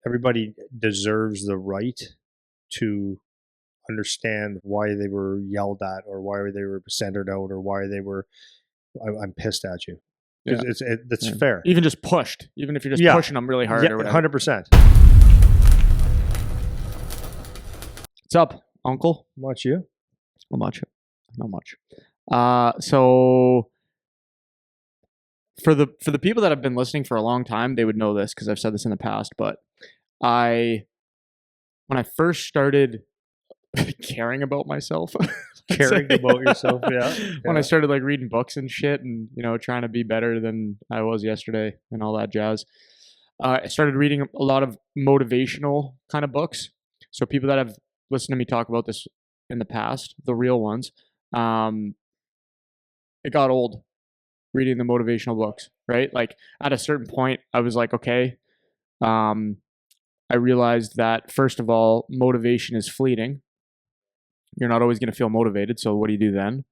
everybody deserves the right to understand why they were yelled at or why they were centered out or why they were, I'm pissed at you. Yeah. Because that's fair. Even just pushed, even if you're just pushing them really hard or whatever. 100%. What's up, Uncle? Much you? Not much. Not much. So for the people that have been listening for a long time, they would know this because I've said this in the past, but when I first started caring about myself, Caring about yourself, yeah. When I started like reading books and shit and, you know, trying to be better than I was yesterday and all that jazz, I started reading a lot of motivational kind of books. So people that have listened to me talk about this in the past, the real ones, it got old reading the motivational books, right? Like at a certain point, I was like, okay, I realized that first of all, motivation is fleeting. You're not always going to feel motivated. So what do you do then?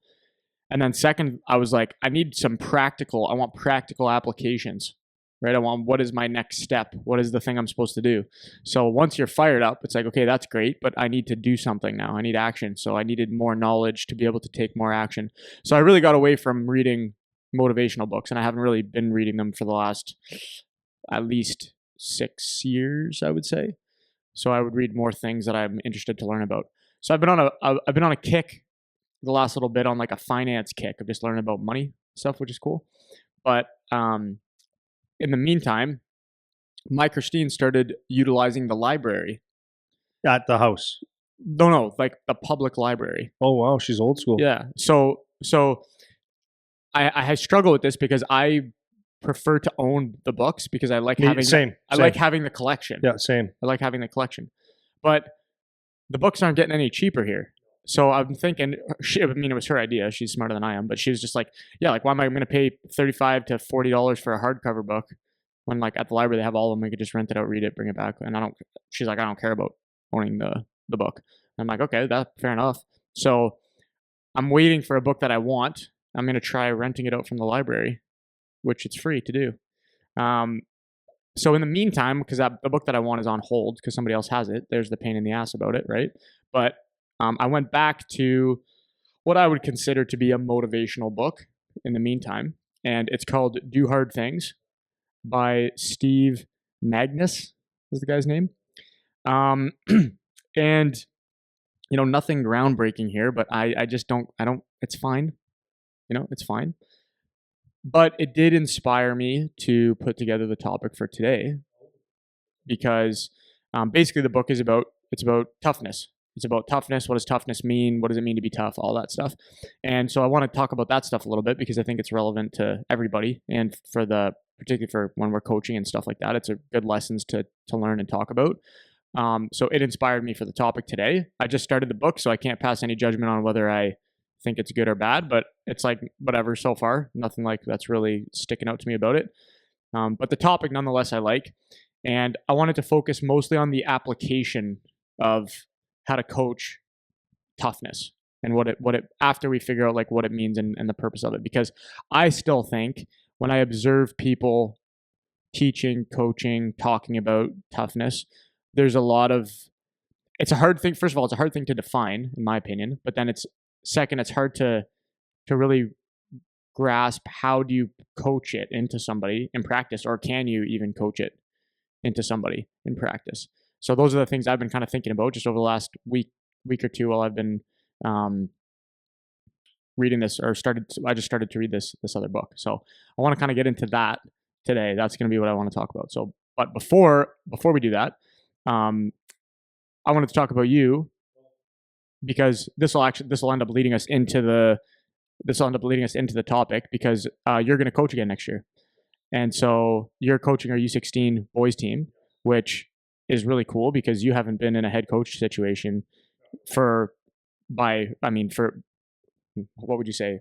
And then second, I was like, I want practical applications, right? I want, what is my next step? What is the thing I'm supposed to do? So once you're fired up, it's like, okay, that's great, but I need to do something now. I need action. So I needed more knowledge to be able to take more action. So I really got away from reading motivational books, and I haven't really been reading them for the last at least 6 years, I would say. So I would read more things that I'm interested to learn about. So I've been on a kick the last little bit, on like a finance kick of just learning about money stuff, which is cool. But in the meantime, my Christine started utilizing the library At the house. No, like the public library. Oh wow, she's old school. Yeah. So I struggle with this because I prefer to own the books because I like having like having the collection. Yeah, same. I like having the collection. But the books aren't getting any cheaper here. So I'm thinking, it was her idea. She's smarter than I am. But she was just like, yeah, like, why am I going to pay $35 to $40 for a hardcover book when, like, at the library they have all of them? We could just rent it out, read it, bring it back. And she's like, I don't care about owning the book. And I'm like, okay, that's fair enough. So I'm waiting for a book that I want. I'm going to try renting it out from the library, which it's free to do. So in the meantime, because the book that I want is on hold because somebody else has it, there's the pain in the ass about it, right? But I went back to what I would consider to be a motivational book in the meantime, and it's called Do Hard Things by Steve Magnus is the guy's name. And, you know, nothing groundbreaking here, but I don't, it's fine. You know, it's fine. But it did inspire me to put together the topic for today because basically the book is about toughness. It's about toughness. What does toughness mean? What does it mean to be tough? All that stuff. And so I want to talk about that stuff a little bit because I think it's relevant to everybody, and particularly for when we're coaching and stuff like that. It's a good lessons to learn and talk about. So it inspired me for the topic today. I just started the book, so I can't pass any judgment on whether I think it's good or bad, but it's like whatever so far. Nothing like that's really sticking out to me about it. But the topic nonetheless I like. And I wanted to focus mostly on the application of how to coach toughness and what it after we figure out like what it means and the purpose of it. Because I still think when I observe people teaching, coaching, talking about toughness, there's a lot of, it's a hard thing. First of all, it's a hard thing to define in my opinion, but then it's hard to really grasp how do you coach it into somebody in practice, or can you even coach it into somebody in practice? So those are the things I've been kind of thinking about just over the last week or two while I've been reading this, or I just started to read this other book. So I want to kind of get into that today. That's going to be what I want to talk about. So, but before we do that, I wanted to talk about you, because this will end up leading us into the topic, because you're going to coach again next year. And so you're coaching our U16 boys team, which is really cool because you haven't been in a head coach situation for what would you say?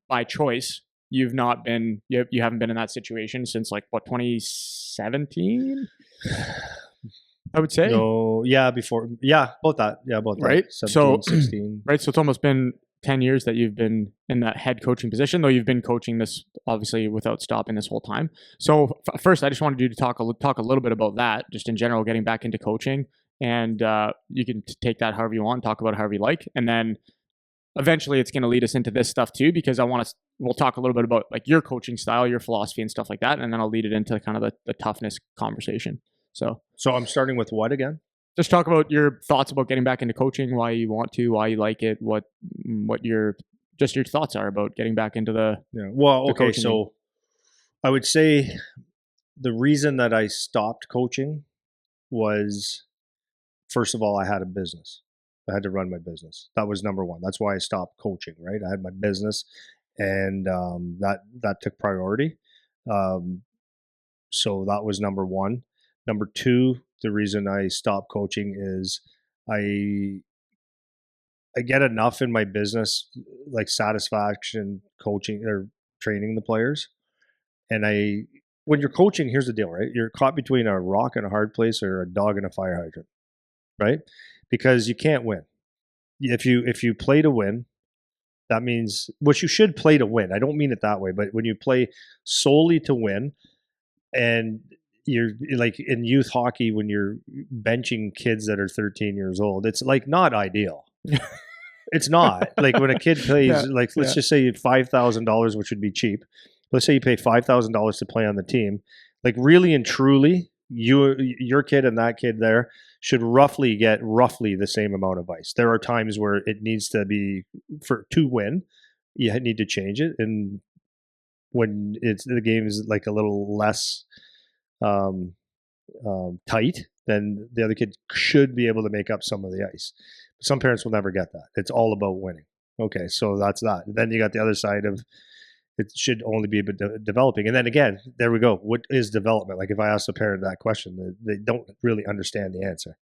By choice. You haven't been in that situation since like what, 2017? I would say. No, yeah, before. Yeah, about that. Yeah, about that. Right? 17, 16. Right. So it's almost been 10 years that you've been in that head coaching position, though you've been coaching this obviously without stopping this whole time. So first, I just wanted you to talk a little bit about that, just in general, getting back into coaching. And you can take that however you want, talk about it however you like. And then eventually it's going to lead us into this stuff too, because we'll talk a little bit about like your coaching style, your philosophy and stuff like that. And then I'll lead it into kind of the toughness conversation. So I'm starting with what again? Just talk about your thoughts about getting back into coaching, why you want to, why you like it, what your thoughts are about getting back into the okay. So I would say the reason that I stopped coaching was, first of all, I had a business. I had to run my business. That was number one. That's why I stopped coaching, right? I had my business, and that took priority. So that was number one. Number two, the reason I stopped coaching is I get enough in my business, like satisfaction coaching or training the players. And when you're coaching, here's the deal, right? You're caught between a rock and a hard place or a dog and a fire hydrant, right? Because you can't win. If you play to win, that means what you should play to win. I don't mean it that way, but when you play solely to win, and you're like in youth hockey when you're benching kids that are 13 years old, it's like not ideal. It's not. Like when a kid plays, let's just say $5,000, which would be cheap. Let's say you pay $5,000 to play on the team. Like really and truly, your kid and that kid there should roughly get the same amount of ice. There are times where it needs to be to win, you need to change it, and when the game is like a little less tight, then the other kid should be able to make up some of the ice. But some parents will never get that. It's all about winning. Okay, so that's that. Then you got the other side of it should only be developing. And then again, there we go. What is development? Like if I ask a parent that question, they don't really understand the answer.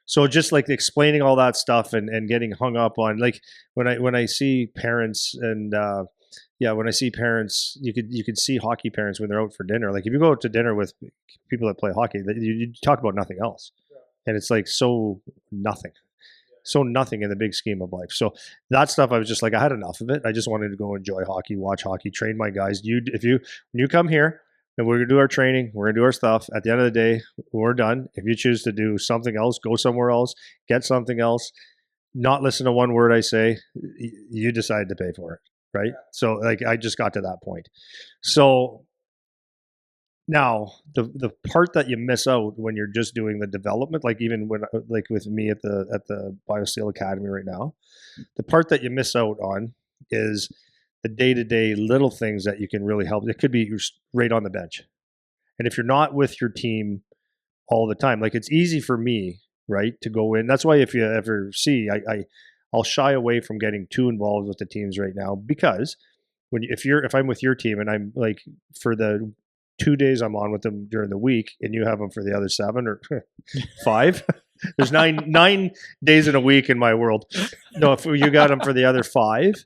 So just like explaining all that stuff and getting hung up on, like when I see parents and when I see parents, you could see hockey parents when they're out for dinner. Like if you go out to dinner with people that play hockey, you talk about nothing else, and it's like so nothing in the big scheme of life. So that stuff, I was just like, I had enough of it. I just wanted to go enjoy hockey, watch hockey, train my guys. When you come here and we're gonna do our training, we're gonna do our stuff. At the end of the day, we're done. If you choose to do something else, go somewhere else, get something else, not listen to one word I say, you decide to pay for it. Right. So like, I just got to that point. So now the part that you miss out when you're just doing the development, like even when, like with me at the BioSteel Academy right now, the part that you miss out on is the day-to-day little things that you can really help. It could be right on the bench. And if you're not with your team all the time, like it's easy for me, right, to go in. That's why if you ever see, I'll shy away from getting too involved with the teams right now, because if I'm with your team and I'm like for the 2 days I'm on with them during the week and you have them for the other 7 or 5, there's nine days in a week in my world. No, if you got them for the other 5,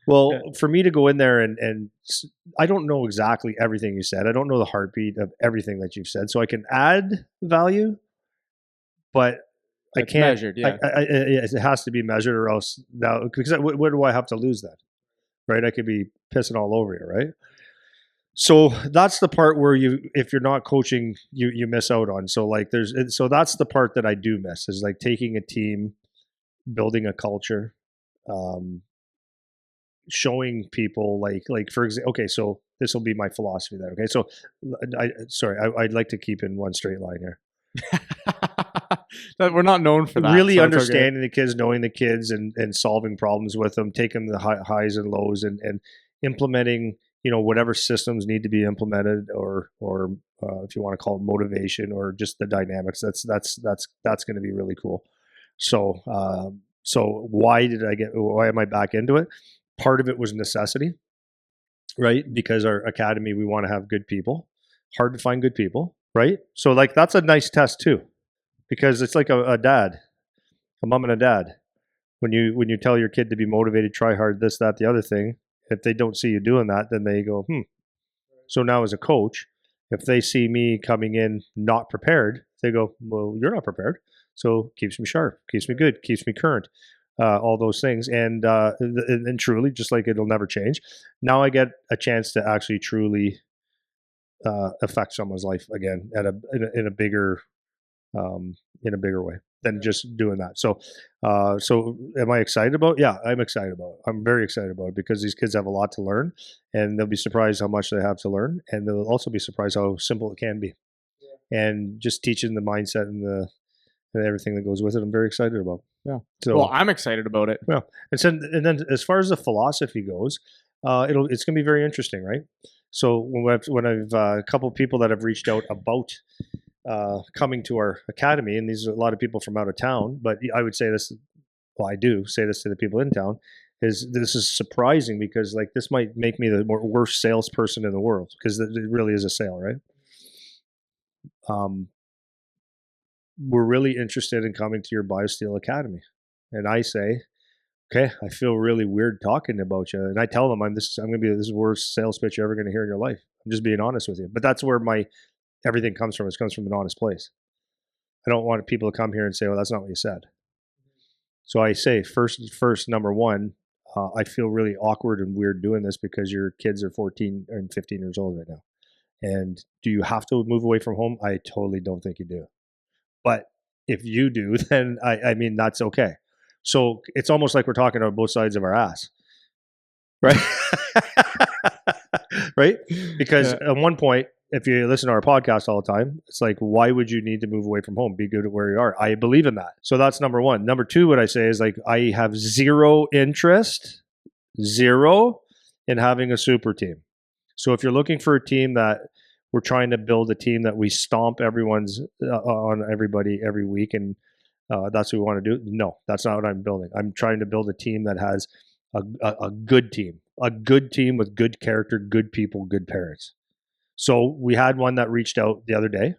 well, for me to go in there and I don't know exactly everything you said. I don't know the heartbeat of everything that you've said, so I can add value, but I can't. Measured, yeah. It has to be measured, or else now, because what do I have to lose then? Right? I could be pissing all over you, right? So that's the part where if you're not coaching, you miss out on. So like so that's the part that I do miss, is like taking a team, building a culture, showing people like for example, okay, so this will be my philosophy then. Okay, so I'd like to keep in one straight line here. We're not known for that. Really understanding the kids, knowing the kids, and solving problems with them, taking the highs and lows, and implementing, whatever systems need to be implemented, or if you want to call it motivation, or just the dynamics. That's going to be really cool. So why am I back into it? Part of it was necessity, right? Because our academy, we want to have good people. Hard to find good people, right? So like that's a nice test too, because it's like a mom and a dad. When you tell your kid to be motivated, try hard, this, that, the other thing, if they don't see you doing that, then they go, So now as a coach, if they see me coming in not prepared, they go, well, you're not prepared. So keeps me sharp, keeps me good, keeps me current. all those things, and truly, just like it'll never change. Now I get a chance to actually truly affect someone's life again at in a bigger in a bigger way than just doing that. So am I excited about it? Yeah, I'm excited about it. I'm very excited about it because these kids have a lot to learn, and they'll be surprised how much they have to learn, and they'll also be surprised how simple it can be. And just teaching the mindset and everything that goes with it, I'm very excited about. Yeah. So, well, I'm excited about it. yeah, and then as far as the philosophy goes, it's going to be very interesting, right? So when I've a couple of people that have reached out about coming to our academy, and these are a lot of people from out of town, but I would say this. Well, I do say this to the people in town. Is this is surprising because like this might make me the worst salesperson in the world because it really is a sale, right? We're really interested in coming to your BioSteel Academy, and I say, okay, I feel really weird talking about you, and I tell them I'm going to be this is the worst sales pitch you're ever going to hear in your life. I'm just being honest with you, but that's where my everything comes from. It comes from an honest place. I don't want people to come here and say, "Well, that's not what you said." So I say, first, number one, I feel really awkward and weird doing this because your kids are 14 and 15 years old right now. And do you have to move away from home? I totally don't think you do. But if you do, then I mean, that's okay. So it's almost like we're talking about both sides of our ass, right? Right? Because at one point, if you listen to our podcast all the time, it's like, why would you need to move away from home? Be good at where you are. I believe in that. So that's number one. Number two, what I say is like, I have zero interest, zero in having a super team. So if you're looking for a team that we're trying to build a team that we stomp everyone's on everybody every week and that's what we want to do. No, that's not what I'm building. I'm trying to build a team that has a good team, with good character, good people, good parents. So we had one that reached out the other day,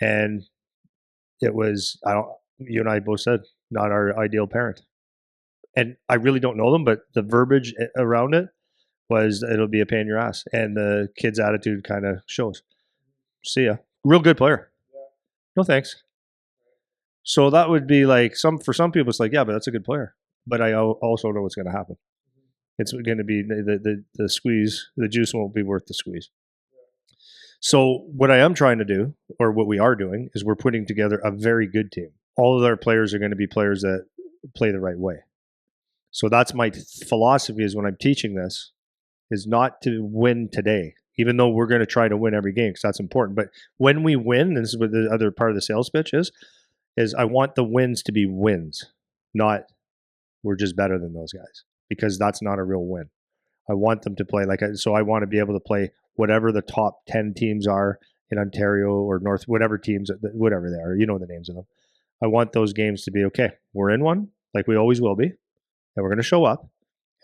and it was you and I both said not our ideal parent, and I really don't know them, but the verbiage around it was it'll be a pain in your ass, and the kid's attitude kind of shows. See ya, real good player. No thanks. So that would be like for some people it's like yeah, but that's a good player. But I also know what's going to happen. It's going to be the squeeze. The juice won't be worth the squeeze. So what I am trying to do, or what we are doing, is we're putting together a very good team. All of our players are going to be players that play the right way. So that's my philosophy is when I'm teaching this, is not to win today, even though we're going to try to win every game because that's important. But when we win, and this is what the other part of the sales pitch is I want the wins to be wins, not we're just better than those guys, because that's not a real win. I want them to play so I want to be able to play whatever the top 10 teams are in Ontario or North, whatever teams, whatever they are, you know the names of them. I want those games to be okay. We're in one, like we always will be, and we're going to show up.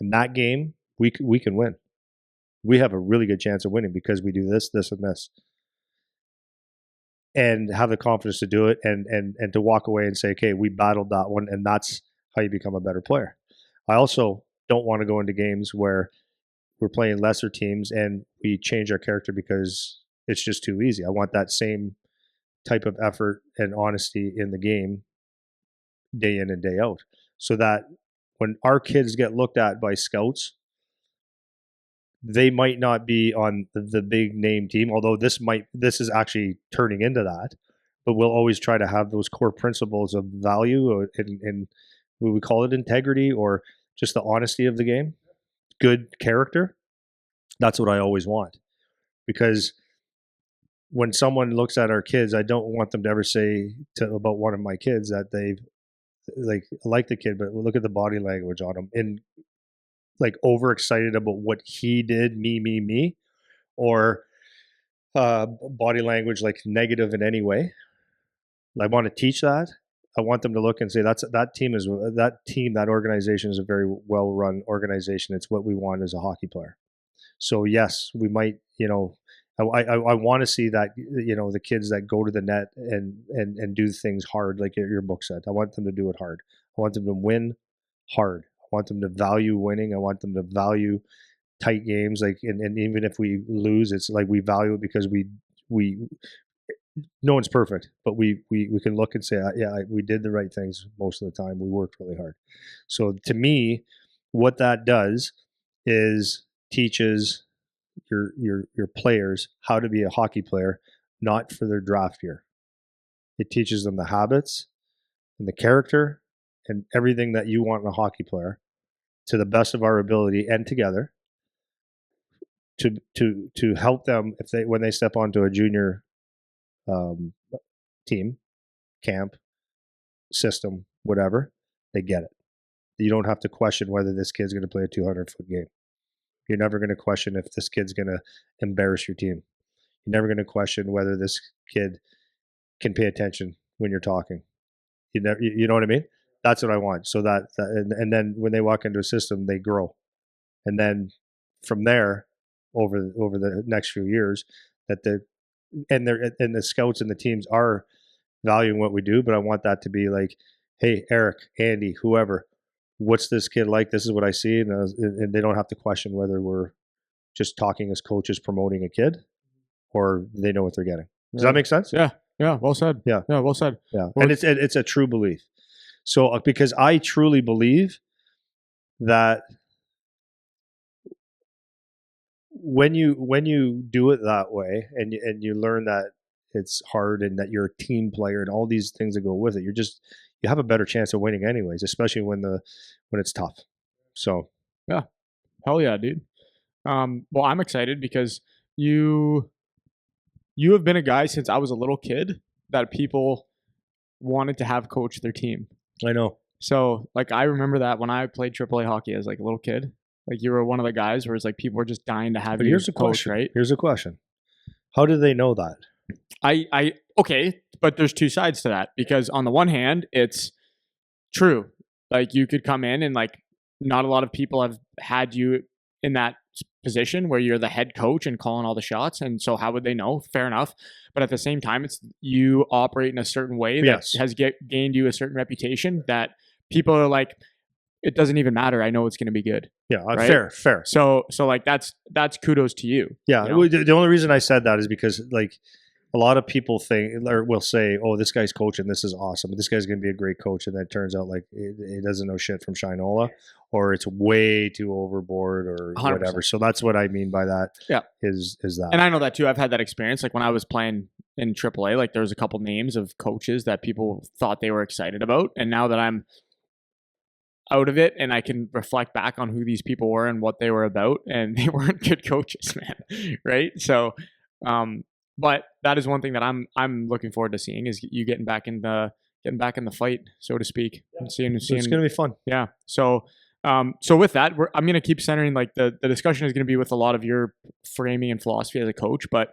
And that game, we can win. We have a really good chance of winning because we do this, this, and this, and have the confidence to do it, and to walk away and say, okay, we battled that one, and that's how you become a better player. I also don't want to go into games where we're playing lesser teams and we change our character because it's just too easy. I want that same type of effort and honesty in the game day in and day out, so that when our kids get looked at by scouts, they might not be on the big name team, although this is actually turning into that, but we'll always try to have those core principles of value and what we call it, integrity, or just the honesty of the game, good character. That's what I always want, because when someone looks at our kids, I don't want them to ever say about one of my kids that they like the kid, but look at the body language on him and like overexcited about what he did, me, or body language like negative in any way. I want to teach that. I want them to look and say that organization is a very well run organization. It's what we want as a hockey player. So yes, we might, I want to see that, the kids that go to the net and do things hard, like your book said. I want them to do it hard. I want them to win hard. I want them to value winning. I want them to value tight games. And even if we lose, it's like we value it because we no one's perfect, but we can look and say, we did the right things most of the time. We worked really hard. So to me, what that does is teaches your players how to be a hockey player, not for their draft year. It teaches them the habits and the character and everything that you want in a hockey player to the best of our ability and together to help them if they when they step onto a junior um, team, camp, system, whatever, they get it. You don't have to question whether this kid's going to play a 200-foot game. You're never going to question if this kid's going to embarrass your team. You're never going to question whether this kid can pay attention when you're talking. You know what I mean? That's what I want. So and then when they walk into a system, they grow, and then from there, over the next few years, that the scouts and the teams are valuing what we do. But I want that to be like, hey, Eric, Andy, whoever, what's this kid like? This is what I see, and they don't have to question whether we're just talking as coaches promoting a kid, or they know what they're getting. Does that make sense? Yeah. Yeah. Well said. Yeah. Yeah. Well said. Yeah. And it's a true belief. So because I truly believe that when you do it that way and you learn that it's hard and that you're a team player and all these things that go with it, you have a better chance of winning anyways, especially when it's tough. So yeah, hell yeah, dude. Well, I'm excited because you have been a guy since I was a little kid that people wanted to have coach their team. I know. So like I remember that when I played AAA hockey as like a little kid, like you were one of the guys where it's like people were just dying to have But you here's a coach, question. right? Here's a question. How do they know that? Okay, but there's two sides to that because on the one hand, it's true. Like you could come in and like not a lot of people have had you in that position where you're the head coach and calling all the shots, and so how would they know? Fair enough. But at the same time, it's you operate in a certain way that has gained you a certain reputation that people are like, it doesn't even matter. I know it's going to be good. Yeah, right? Fair. So like that's kudos to you. Yeah, you know? The only reason I said that is because like a lot of people think or will say, "Oh, this guy's coaching. This is awesome. This guy's going to be a great coach," and then it turns out like he doesn't know shit from Shinola, or it's way too overboard, or 100%. whatever. So that's what I mean by that. Yeah, is that? And I know that too. I've had that experience. Like when I was playing in AAA, like there was a couple names of coaches that people thought they were excited about, and now that I'm out of it and I can reflect back on who these people were and what they were about, and they weren't good coaches, man. Right? So, but that is one thing that I'm looking forward to seeing is you getting back in the fight, so to speak. Yeah. And seeing it's going to be fun. Yeah. So so with that, I'm going to keep centering like the discussion is going to be with a lot of your framing and philosophy as a coach, but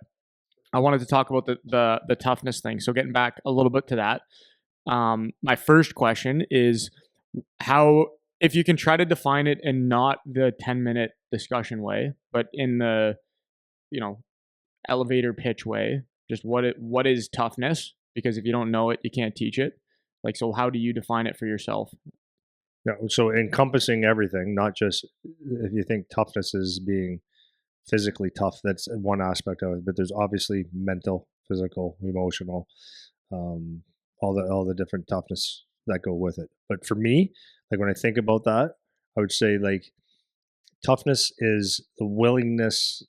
I wanted to talk about the toughness thing. So getting back a little bit to that, my first question is how, if you can try to define it in not the 10-minute discussion way, but in the, elevator pitch way, just what is toughness? Because if you don't know it, you can't teach it. Like, so how do you define it for yourself? Yeah. So encompassing everything, not just if you think toughness is being physically tough, that's one aspect of it, but there's obviously mental, physical, emotional, all the different toughness that go with it. But for me, like when I think about that, I would say like toughness is the willingness.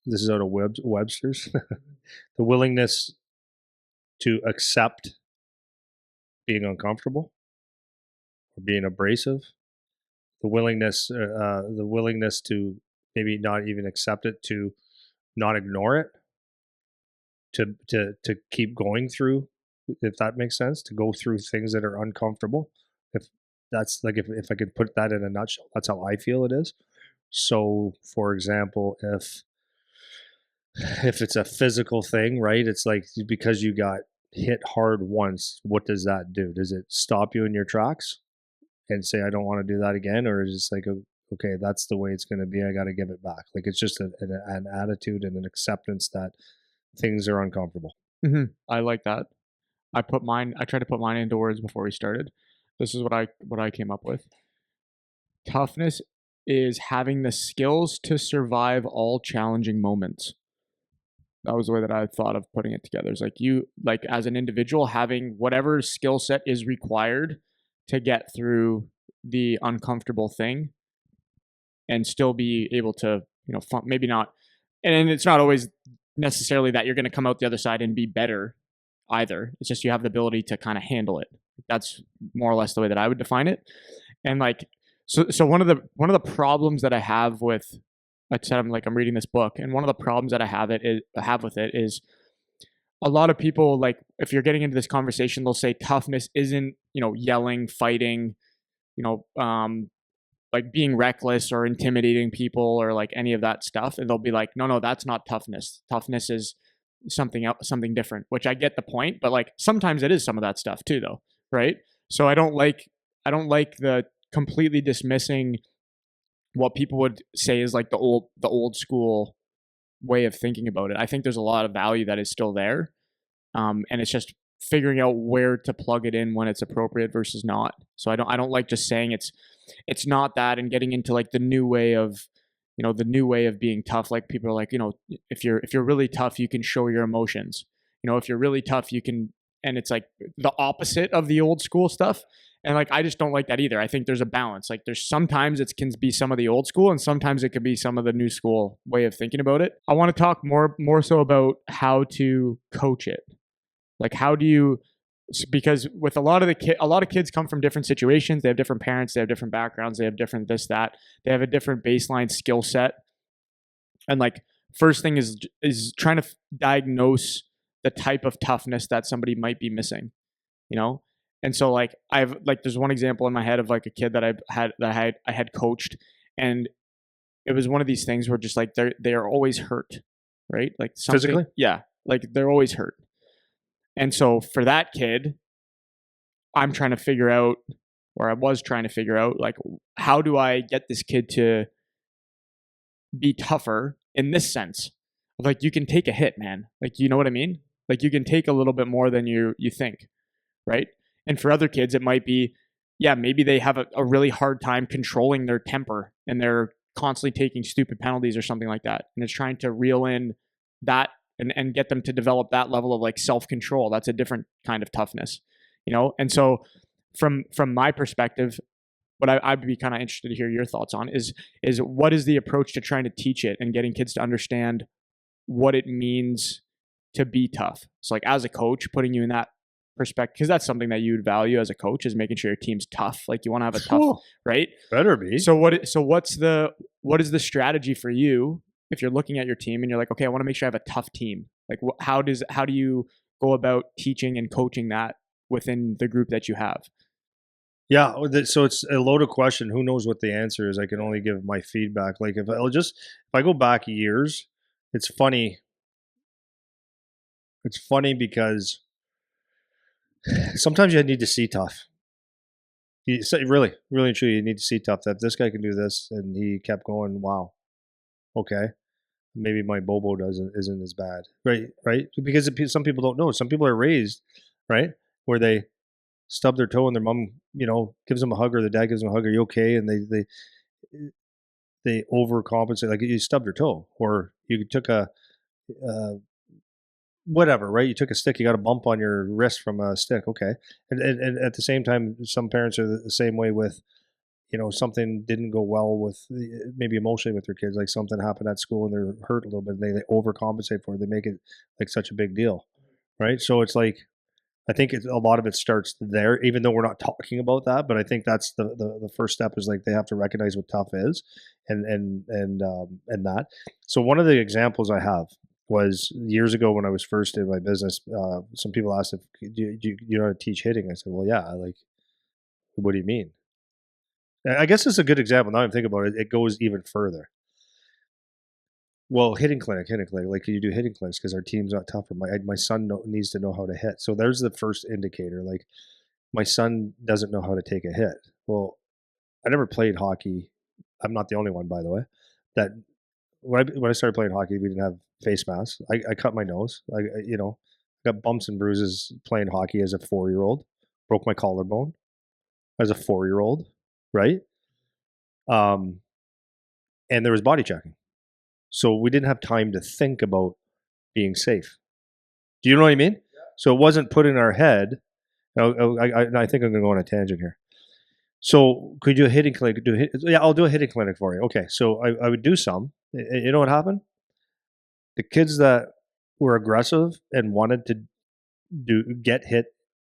This is out of Webster's. The willingness to accept being uncomfortable or being abrasive. The willingness to maybe not even accept it, to not ignore it, to keep going through, if that makes sense, to go through things that are uncomfortable. If that's like if I could put that in a nutshell, that's how I feel it is. So, for example, if it's a physical thing, right? It's like because you got hit hard once, what does that do? Does it stop you in your tracks and say, I don't want to do that again? Or is it like, okay, that's the way it's going to be. I got to give it back. Like it's just an attitude and an acceptance that things are uncomfortable. Mm-hmm. I like that. I tried to put mine into words before we started. This is what I came up with. Toughness is having the skills to survive all challenging moments. was the way that I thought of putting it together. It's like you, like as an individual, having whatever skill set is required to get through the uncomfortable thing and still be able to, maybe not, and it's not always necessarily that you're going to come out the other side and be better either. It's just you have the ability to kind of handle it. That's more or less the way that I would define it. And like, so one of the problems that I have with, like I said, I'm reading this book, and one of the problems that I have with it is a lot of people, like if you're getting into this conversation, they'll say toughness isn't, yelling, fighting, you know, like being reckless or intimidating people or like any of that stuff. And they'll be like, no, that's not toughness. Toughness is something else, something different, which I get the point, but like sometimes it is some of that stuff too though. Right. So I don't like the completely dismissing what people would say is like the old school way of thinking about it. I think there's a lot of value that is still there. And it's just figuring out where to plug it in when it's appropriate versus not. So I don't like just saying it's not that and getting into like the new way of being tough. Like people are like, if you're really tough, you can show your emotions. If you're really tough, you can, and it's like the opposite of the old school stuff. And like I just don't like that either. I think there's a balance. Like there's sometimes it can be some of the old school and sometimes it could be some of the new school way of thinking about it. I want to talk more so about how to coach it. Like how do you, because with a lot of kids come from different situations. They have different parents, they have different backgrounds, they have different this, that. They have a different baseline skill set. And like first thing is trying to diagnose the type of toughness that somebody might be missing, you know? And so like there's one example in my head of like a kid that I had coached, and it was one of these things where just like they are always hurt, right? Like something, Physically? yeah, like they're always hurt. And so for that kid, I'm trying to figure out, or I was trying to figure out, like, how do I get this kid to be tougher in this sense? Like, you can take a hit, man. Like, you know what I mean? Like, you can take a little bit more than you think, right? And for other kids, it might be, yeah, maybe they have a really hard time controlling their temper and they're constantly taking stupid penalties or something like that. And it's trying to reel in that and get them to develop that level of like self-control. That's a different kind of toughness, And so from my perspective, what I'd be kind of interested to hear your thoughts on is what is the approach to trying to teach it and getting kids to understand what it means to be tough. So like as a coach, putting you in that perspective, because that's something that you would value as a coach, is making sure your team's tough. Like you want to have a tough, right? Better be. So what is the strategy for you if you're looking at your team and you're like, okay, I want to make sure I have a tough team. Like how do you go about teaching and coaching that within the group that you have? Yeah, so it's a loaded question. Who knows what the answer is? I can only give my feedback. Like if I go back years, it's funny. It's funny because sometimes you need to see tough. Really, really and truly, you need to see tough. That this guy can do this, and he kept going. Wow, okay, maybe my Bobo isn't as bad, right? Right? Because some people don't know. Some people are raised, right, where they stub their toe and their mom, gives them a hug, or the dad gives them a hug. Are you okay? And they overcompensate. Like you stubbed your toe, or you took a whatever, right? You took a stick, you got a bump on your wrist from a stick. Okay. And at the same time, some parents are the same way with, something didn't go well with maybe emotionally with their kids, like something happened at school and they're hurt a little bit, and they overcompensate for it. They make it like such a big deal. Right. So it's like, I think a lot of it starts there, even though we're not talking about that. But I think that's the first step is like they have to recognize what tough is, and that. So one of the examples I have was years ago when I was first in my business. Some people asked if do you know how to teach hitting. I said, well, yeah. Like, what do you mean? I guess it's a good example. Now I'm thinking about it, it goes even further. Well, hitting clinic. Like, can you do hitting clinics? Because our team's not tougher. My son needs to know how to hit. So there's the first indicator. Like, my son doesn't know how to take a hit. Well, I never played hockey. I'm not the only one, by the way. That when I started playing hockey, we didn't have face masks. I cut my nose. I got bumps and bruises playing hockey as a 4-year-old. Broke my collarbone as a 4-year-old, right? And there was body checking. So we didn't have time to think about being safe. Do you know what I mean? So it wasn't put in our head. I think I'm going to go on a tangent here. So could you do a hitting clinic? Yeah, I'll do a hitting clinic for you. Okay, so I would do some. You know what happened? The kids that were aggressive and wanted to get hit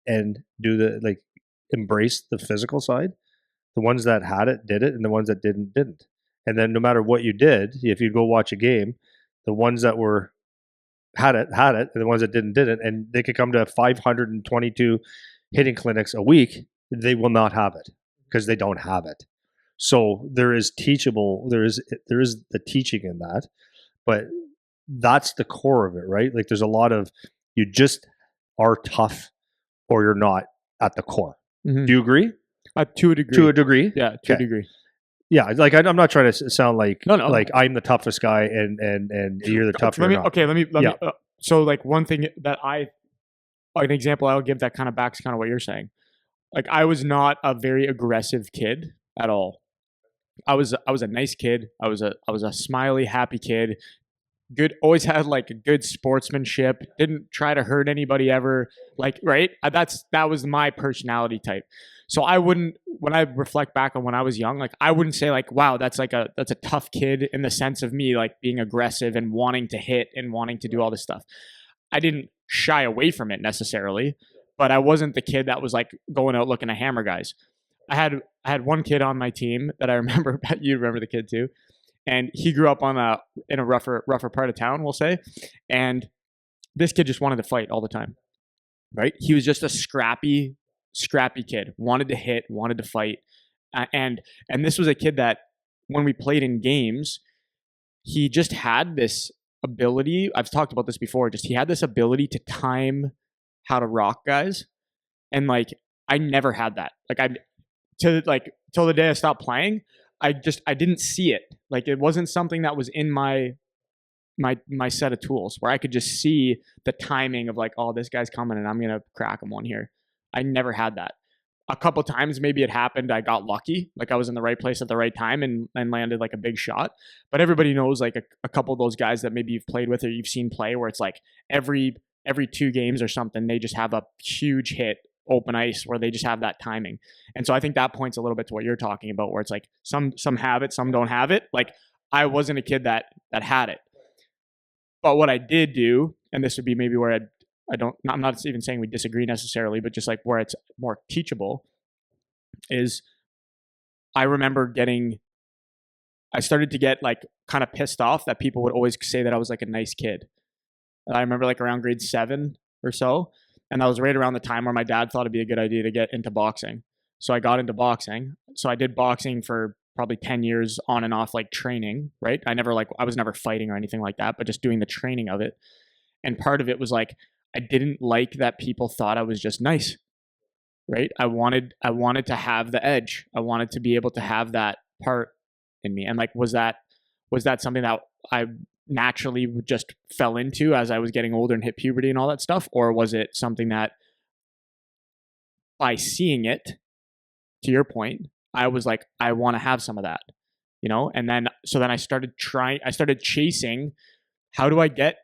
and do the like embrace the physical side, the ones that had it did it, and the ones that didn't. And then no matter what you did, if you go watch a game, the ones that were had it, and the ones that didn't, and they could come to 522 hitting clinics a week, they will not have it because they don't have it. So there is the teaching in that, but that's the core of it, right? Like there's a lot of you just are tough or you're not at the core. Mm-hmm. Do you agree? To a degree. To a degree? Yeah, to a degree. Yeah, like I'm not trying to sound like no. like I'm the toughest guy and you're the toughest. Let me. So like one thing that an example I'll give that kind of backs kind of what you're saying. Like I was not a very aggressive kid at all. I was a nice kid. I was a smiley, happy kid. Good, always had like a good sportsmanship. Didn't try to hurt anybody ever. Like right, that was my personality type. So I wouldn't, when I reflect back on when I was young, like I wouldn't say like, wow, that's a tough kid in the sense of me like being aggressive and wanting to hit and wanting to do all this stuff. I didn't shy away from it necessarily, but I wasn't the kid that was like going out looking to hammer guys. I had one kid on my team that I remember. You remember the kid too, and he grew up in a rougher part of town, we'll say, and this kid just wanted to fight all the time. Right? He was just a scrappy kid, wanted to hit, wanted to fight. And this was a kid that when we played in games, he just had this ability. I've talked about this before. Just he had this ability to time how to rock guys. And like, I never had that. Like till the day I stopped playing, I didn't see it. Like it wasn't something that was in my set of tools where I could just see the timing of like, oh, this guy's coming and I'm going to crack him one here. I never had that. A couple times maybe it happened. I got lucky. Like I was in the right place at the right time and landed like a big shot. But everybody knows like a couple of those guys that maybe you've played with or you've seen play where it's like every 2 games or something, they just have a huge hit open ice where they just have that timing. And so I think that points a little bit to what you're talking about where it's like some have it, some don't have it. Like I wasn't a kid that had it. But what I did do, and this would be maybe where I'm not even saying we disagree necessarily, but just like where it's more teachable, is I remember I started to get like kind of pissed off that people would always say that I was like a nice kid. And I remember like around grade 7 or so, and that was right around the time where my dad thought it'd be a good idea to get into boxing. So I got into boxing. So I did boxing for probably 10 years on and off, like training, right? I was never fighting or anything like that, but just doing the training of it. And part of it was like, I didn't like that people thought I was just nice, right? I wanted to have the edge. I wanted to be able to have that part in me. And like, was that something that I naturally just fell into as I was getting older and hit puberty and all that stuff? Or was it something that by seeing it, to your point, I was like, I want to have some of that, you know? And then I started chasing, how do I get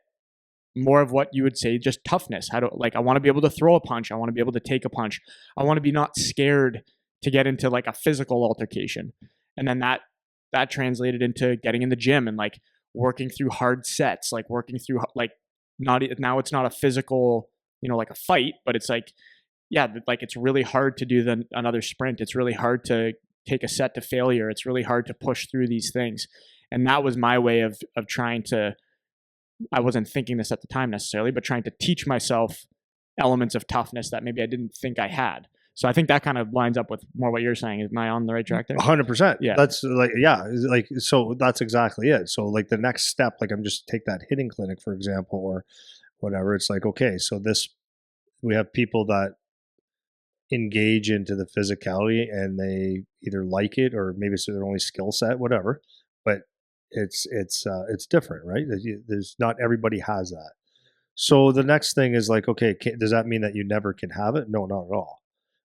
more of what you would say just toughness? I want to be able to throw a punch. I want to be able to take a punch. I want to be not scared to get into like a physical altercation. And then that translated into getting in the gym and like working through hard sets, like working through like now it's not a physical, you know, like a fight, but it's like, yeah, like it's really hard to do another sprint. It's really hard to take a set to failure. It's really hard to push through these things. And that was my way of trying to, I wasn't thinking this at the time necessarily, but trying to teach myself elements of toughness that maybe I didn't think I had. So I think that kind of lines up with more what you're saying. Am I on the right track there? 100%. Yeah. That's like, so that's exactly it. So like the next step, like I'm just take that hitting clinic, for example, or whatever. It's like, okay, so we have people that engage into the physicality and they either like it or maybe it's their only skill set, whatever, but it's different, right? There's not everybody has that. So the next thing is like, okay, does that mean that you never can have it? No, not at all.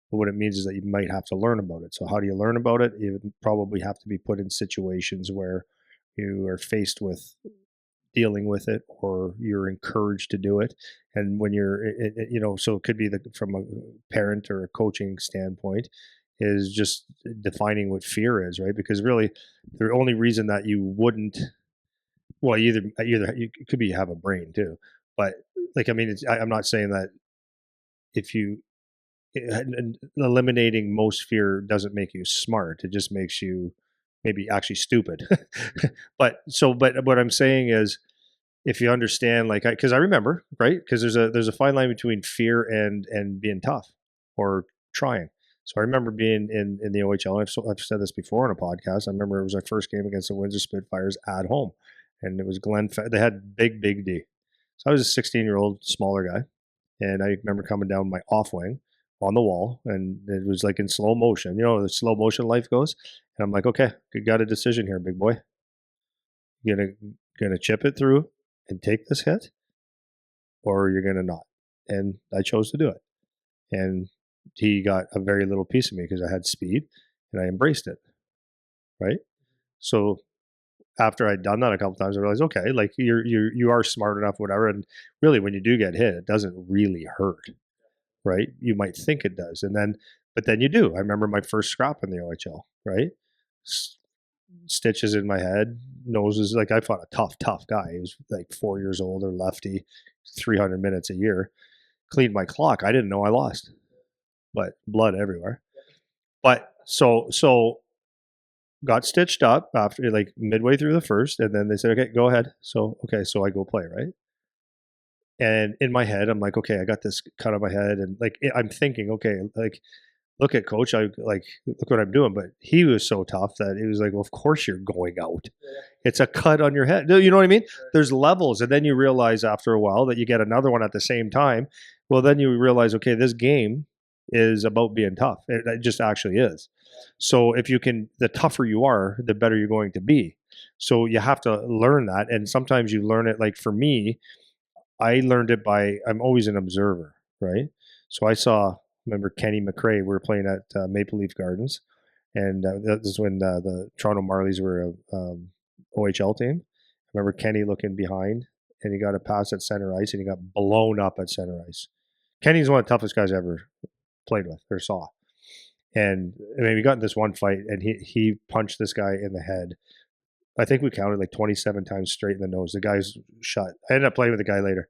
But what it means is that you might have to learn about it. So how do you learn about it? You probably have to be put in situations where you are faced with dealing with it or you're encouraged to do it. And when you're, so it could be from a parent or a coaching standpoint, is just defining what fear is, right? Because really, the only reason that you wouldn't, well, either it could be you have a brain too, but like, I mean, I'm not saying that if you eliminating most fear doesn't make you smart. It just makes you maybe actually stupid. but what I'm saying is, if you understand, like, because I remember, right? Because there's a fine line between fear and being tough or trying. So I remember being in the OHL. And I've said this before on a podcast. I remember it was our first game against the Windsor Spitfires at home, and it was they had big D. So I was a 16-year-old smaller guy, and I remember coming down my off wing on the wall, and it was like in slow motion. You know, the slow motion life goes, and I'm like, okay, you got a decision here, big boy. You're gonna chip it through and take this hit, or you're gonna not. And I chose to do it. And he got a very little piece of me because I had speed, and I embraced it. Right. So after I'd done that a couple times, I realized, okay, like you are smart enough, whatever. And really, when you do get hit, it doesn't really hurt, right? You might think it does, but then you do. I remember my first scrap in the OHL, right? Stitches in my head, noses. Like, I fought a tough guy. He was like 4 years old, or lefty, 300 minutes a year. Cleaned my clock. I didn't know I lost, but blood everywhere. But so got stitched up after, like, midway through the first, and then they said, okay, go ahead. So I go play, right? And in my head, I'm like, okay, I got this cut on my head, and like, I'm thinking, okay, like, look at coach, look what I'm doing. But he was so tough that he was like, well, of course you're going out. It's a cut on your head. You know what I mean? There's levels, and then you realize after a while that you get another one at the same time. Well, then you realize, okay, this game is about being tough. It just actually is. So the tougher you are, the better you're going to be. So you have to learn that, and sometimes you learn it. Like, for me, I learned it I'm always an observer, right? So remember Kenny McRae, we were playing at Maple Leaf Gardens, and that was when the Toronto Marlies were a OHL team. I remember Kenny looking behind, and he got a pass at center ice, and he got blown up at center ice. Kenny's one of the toughest guys I ever played with or saw. And I mean, we got in this one fight, and he punched this guy in the head. I think we counted like 27 times straight in the nose. The guy's shot. I ended up playing with the guy later.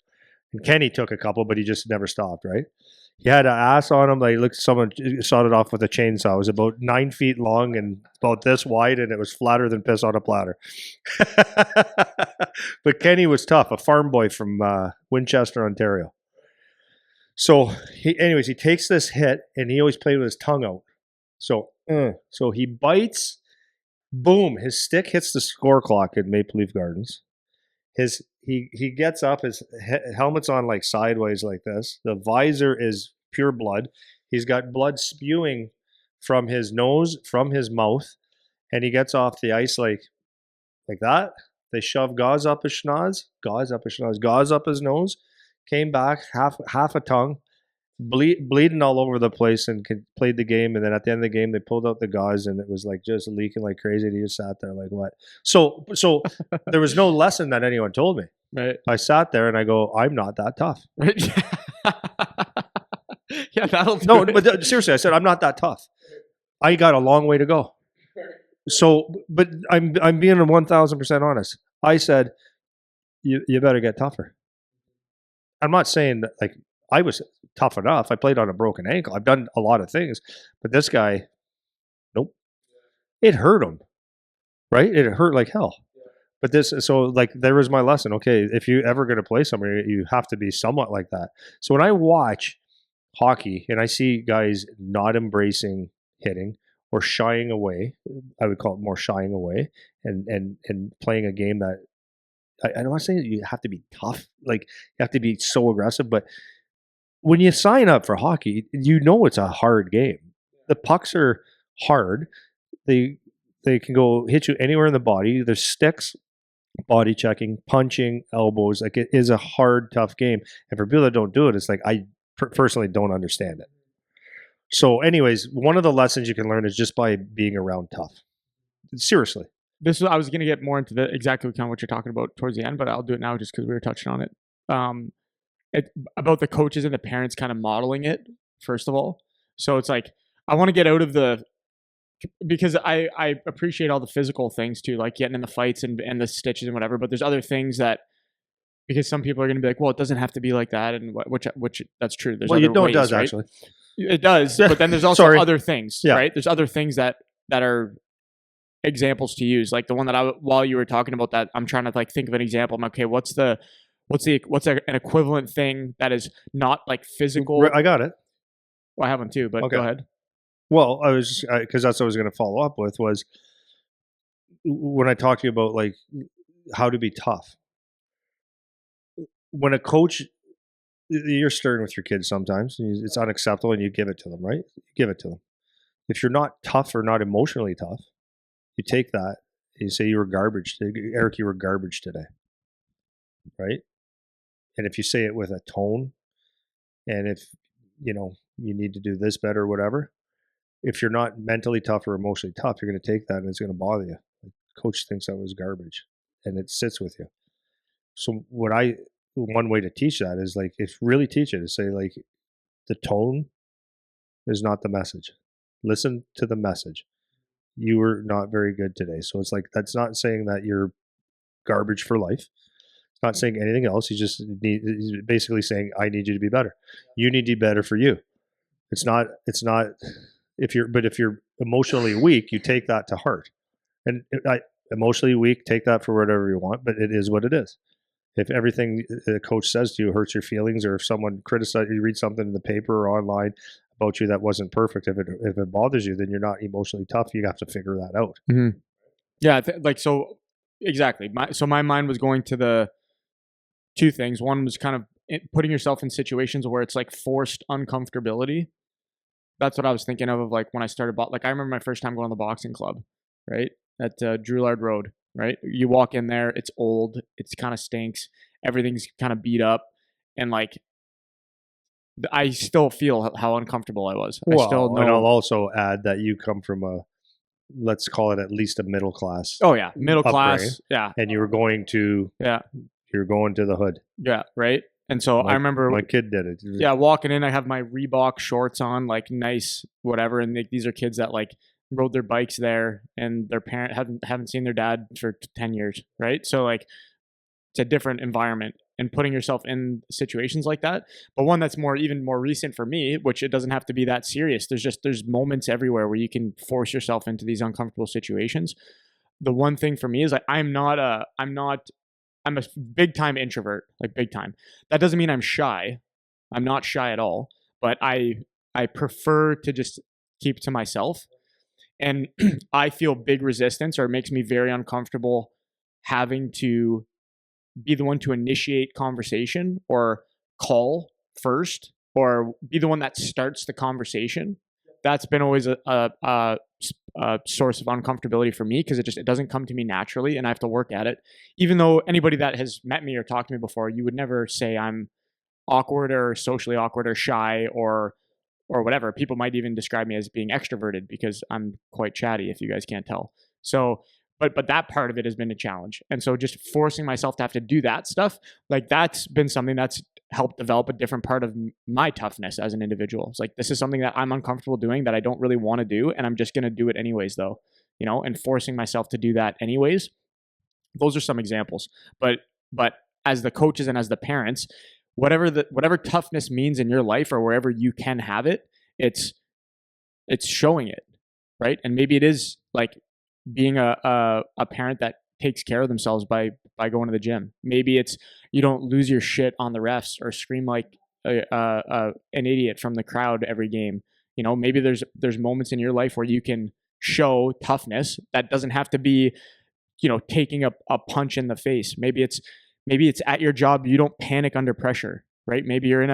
And Kenny took a couple, but he just never stopped, right? He had an ass on him. Like, someone sawed it off with a chainsaw. It was about 9 feet long and about this wide, and it was flatter than piss on a platter. But Kenny was tough, a farm boy from Winchester, Ontario. So he takes this hit, and he always played with his tongue out. So he bites. Boom! His stick hits the score clock at Maple Leaf Gardens. He gets up. His helmet's on like sideways like this. The visor is pure blood. He's got blood spewing from his nose, from his mouth, and he gets off the ice like that. They shove gauze up his schnoz, gauze up his nose. Came back half a tongue. Bleeding all over the place, and played the game. And then at the end of the game, they pulled out the gauze, and it was like just leaking like crazy. And he just sat there like, what? So there was no lesson that anyone told me. Right. I sat there and I go, I'm not that tough. Right. Yeah, that'll do no, it. But seriously, I said, I'm not that tough. I got a long way to go. So, but I'm being 1,000% honest. I said, you better get tougher. I'm not saying that, like, I was tough enough. I played on a broken ankle. I've done a lot of things, but this guy, nope. It hurt him, right? It hurt like hell. But there was my lesson. Okay, if you ever going to play somebody, you have to be somewhat like that. So when I watch hockey and I see guys not embracing hitting or shying away, I would call it more shying away, and playing a game that I don't want to say that you have to be tough, like you have to be so aggressive, but when you sign up for hockey, you know it's a hard game. The pucks are hard. They can go hit you anywhere in the body. There's sticks, body checking, punching, elbows. Like, it is a hard, tough game. And for people that don't do it, it's like, I personally don't understand it. So anyways, one of the lessons you can learn is just by being around tough. Seriously. I was going to get more into the exactly kind of what you're talking about towards the end, but I'll do it now just because we were touching on it. Um, about the coaches and the parents kind of modeling it, first of all. So it's like, I want to get out of because I appreciate all the physical things too, like getting in the fights and the stitches and whatever, but there's other things that, because some people are going to be like, well, it doesn't have to be like that. And which that's true. There's other ways, it does right? actually. It does, but then there's also other things, right? There's other things that are examples to use. Like the one that while you were talking about that, I'm trying to like think of an example. I'm like, okay, what's an equivalent thing that is not like physical? I got it. Well, I have one too, but okay. Go ahead. Well, I was because that's what I was going to follow up with was when I talked to you about like how to be tough. When a coach, you're stern with your kids sometimes. It's unacceptable, and you give it to them, right? You give it to them. If you're not tough or not emotionally tough, you take that and you say you were garbage. Eric, you were garbage today, right? And if you say it with a tone, and if you need to do this better or whatever, if you're not mentally tough or emotionally tough, you're going to take that and it's going to bother you. Like, coach thinks that was garbage, and it sits with you. So one way to teach that is like, if really teach it, is say like, the tone is not the message. Listen to the message. You were not very good today. So it's like, that's not saying that you're garbage for life. It's not saying anything else. He's basically saying, I need you to be better. You need to be better for you. It's not if you're emotionally weak, you take that to heart. And emotionally weak, take that for whatever you want, but it is what it is. If everything the coach says to you hurts your feelings, or if someone criticizes you, read something in the paper or online about you that wasn't perfect, if it bothers you, then you're not emotionally tough. You have to figure that out. Mm-hmm. Yeah, so exactly. My mind was going to the two things. One was kind of putting yourself in situations where it's like forced uncomfortability. That's what I was thinking of like when I started. Like I remember my first time going to the boxing club, right, at Drewlard Road. Right, you walk in there, it's old, it's kind of stinks, everything's kind of beat up, and like I still feel how uncomfortable I was. Well, I still know. And I'll also add that you come from let's call it at least a middle class. Oh yeah, middle class. Yeah, and you were going to you're going to the hood. Yeah, right. And so I remember my kid did it. Yeah, walking in, I have my Reebok shorts on, like nice whatever, and these are kids that like rode their bikes there, and their parent haven't seen their dad for 10 years, right? So like it's a different environment, and putting yourself in situations like that. But one that's even more recent for me, which it doesn't have to be that serious. There's moments everywhere where you can force yourself into these uncomfortable situations. The one thing for me is like I'm a big time introvert, like big time. That doesn't mean I'm shy. I'm not shy at all, but I prefer to just keep to myself. And I feel big resistance, or it makes me very uncomfortable having to be the one to initiate conversation or call first or be the one that starts the conversation. That's been always a source of uncomfortability for me, because it doesn't come to me naturally, and I have to work at it. Even though anybody that has met me or talked to me before, you would never say I'm awkward or socially awkward or shy or whatever. People might even describe me as being extroverted because I'm quite chatty, if you guys can't tell. So, but that part of it has been a challenge. And so just forcing myself to have to do that stuff, like that's been something that's helped develop a different part of my toughness as an individual. It's like, this is something that I'm uncomfortable doing, that I don't really want to do, and I'm just going to do it anyways though, and forcing myself to do that anyways. Those are some examples. But as the coaches and as the parents, whatever toughness means in your life or wherever you can have it, it's showing it, right? And maybe it is like being a parent that takes care of themselves by going to the gym. Maybe it's you don't lose your shit on the refs or scream like an idiot from the crowd every game. Maybe there's moments in your life where you can show toughness that doesn't have to be taking a punch in the face. Maybe it's at your job, you don't panic under pressure, right? Maybe you're in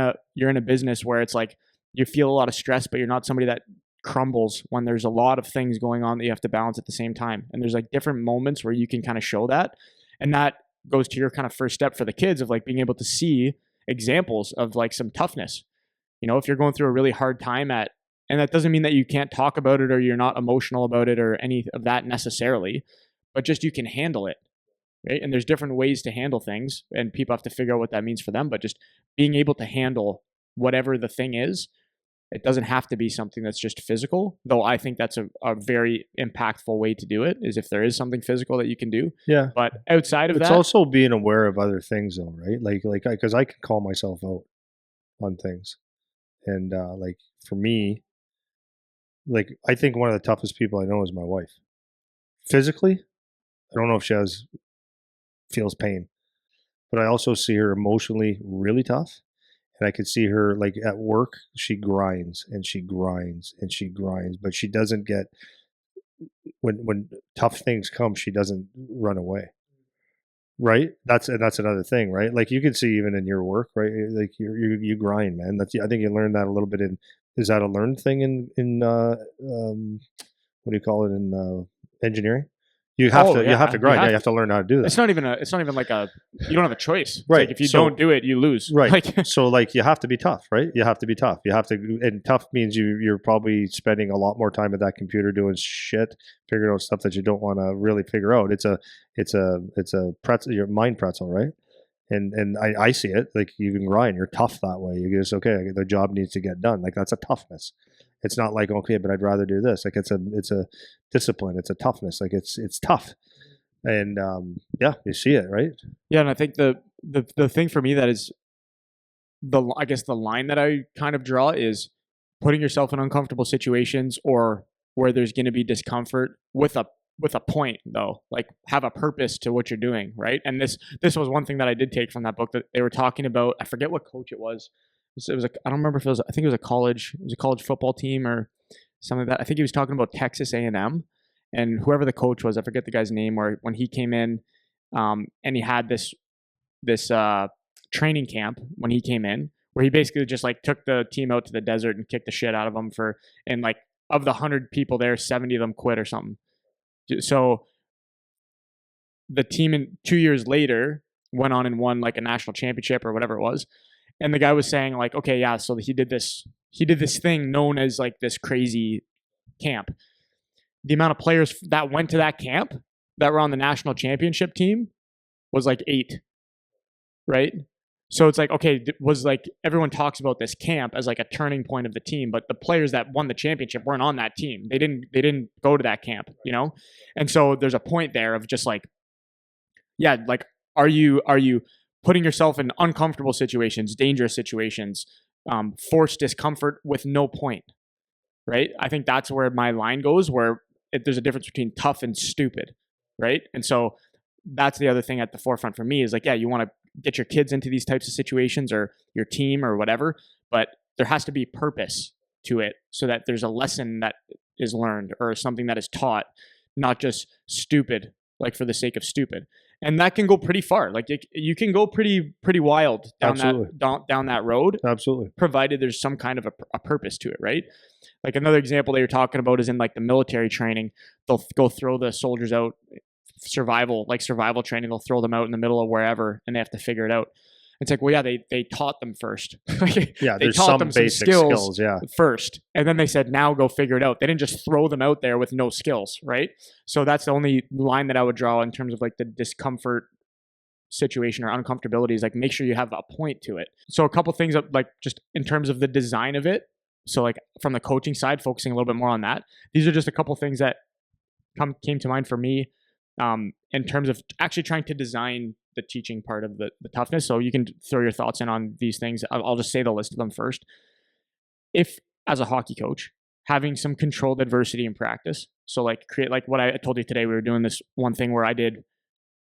a business where it's like you feel a lot of stress, but you're not somebody that crumbles when there's a lot of things going on that you have to balance at the same time. And there's like different moments where you can kind of show that. And that goes to your kind of first step for the kids of like being able to see examples of like some toughness. If you're going through a really hard time and that doesn't mean that you can't talk about it or you're not emotional about it or any of that necessarily, but just you can handle it, right? And there's different ways to handle things, and people have to figure out what that means for them. But just being able to handle whatever the thing is, it doesn't have to be something that's just physical, though I think that's a very impactful way to do it, is if there is something physical that you can do. Yeah. But outside of It's that, also being aware of other things though, right? Because I can call myself out on things. And like for me, like I think one of the toughest people I know is my wife. Physically, I don't know if she feels pain, but I also see her emotionally really tough. And I could see her like at work, she grinds and she grinds and she grinds, but she doesn't get when tough things come, she doesn't run away. Right. That's another thing, right? Like you can see even in your work, right? Like you grind, man. I think you learned that a little bit in. Is that a learned thing what do you call it in engineering? You have to grind. Yeah, you have to learn how to do that. It's not even like you don't have a choice. It's right. Like if you don't do it, you lose. Right. Like, so like you have to be tough, right? You have to be tough. You have to, and tough means you're probably spending a lot more time at that computer doing shit, figuring out stuff that you don't want to really figure out. It's a pretzel, your mind pretzel, right? And I see it like you can grind. You're tough that way. You just okay. The job needs to get done. Like that's a toughness. It's not like okay, but I'd rather do this. Like it's a discipline. It's a toughness. Like it's tough. And yeah, you see it, right? Yeah, and I think the thing for me that is I guess the line that I kind of draw is putting yourself in uncomfortable situations or where there's going to be discomfort with a point though, like have a purpose to what you're doing, right? And this was one thing that I did take from that book that they were talking about. I forget what coach it was. It was I don't remember if it was. I think it was a college football team or something like that. I think he was talking about Texas A&M, and whoever the coach was, I forget the guy's name. Where when he came in, and he had this training camp when he came in, where he basically just like took the team out to the desert and kicked the shit out of them and like of the 100 people there, 70 of them quit or something. So the team 2 years later went on and won like a national championship or whatever it was. And the guy was saying like, okay, yeah, so he did this thing known as like this crazy camp. The amount of players that went to that camp that were on the national championship team was like 8, right? So it's like, okay, was like everyone talks about this camp as like a turning point of the team, but the players that won the championship weren't on that team. They didn't go to that camp, you know? And so there's a point there of just like, yeah, like are you putting yourself in uncomfortable situations, dangerous situations, forced discomfort with no point, right? I think that's where my line goes, where there's a difference between tough and stupid, right? And so that's the other thing at the forefront for me is like, yeah, you want to get your kids into these types of situations or your team or whatever, but there has to be purpose to it so that there's a lesson that is learned or something that is taught, not just stupid, like for the sake of stupid. And that can go pretty far. Like you can go pretty wild down that road. Absolutely. Provided there's some kind of a purpose to it, right? Like another example they were talking about is in like the military training, they'll go throw the soldiers out, survival training. They'll throw them out in the middle of wherever, and they have to figure it out. It's like, well, yeah, they taught them first. Yeah, they there's taught some them basic skills, yeah, first, and then they said, now go figure it out. They didn't just throw them out there with no skills, right? So that's the only line that I would draw in terms of like the discomfort situation or uncomfortability is like make sure you have a point to it. So a couple things like just in terms of the design of it. So like from the coaching side, focusing a little bit more on that. These are just a couple things that came to mind for me in terms of actually trying to design the teaching part of the toughness. So you can throw your thoughts in on these things. I'll just say the list of them first. If as a hockey coach, having some controlled adversity in practice. So like create like what I told you today, we were doing this one thing where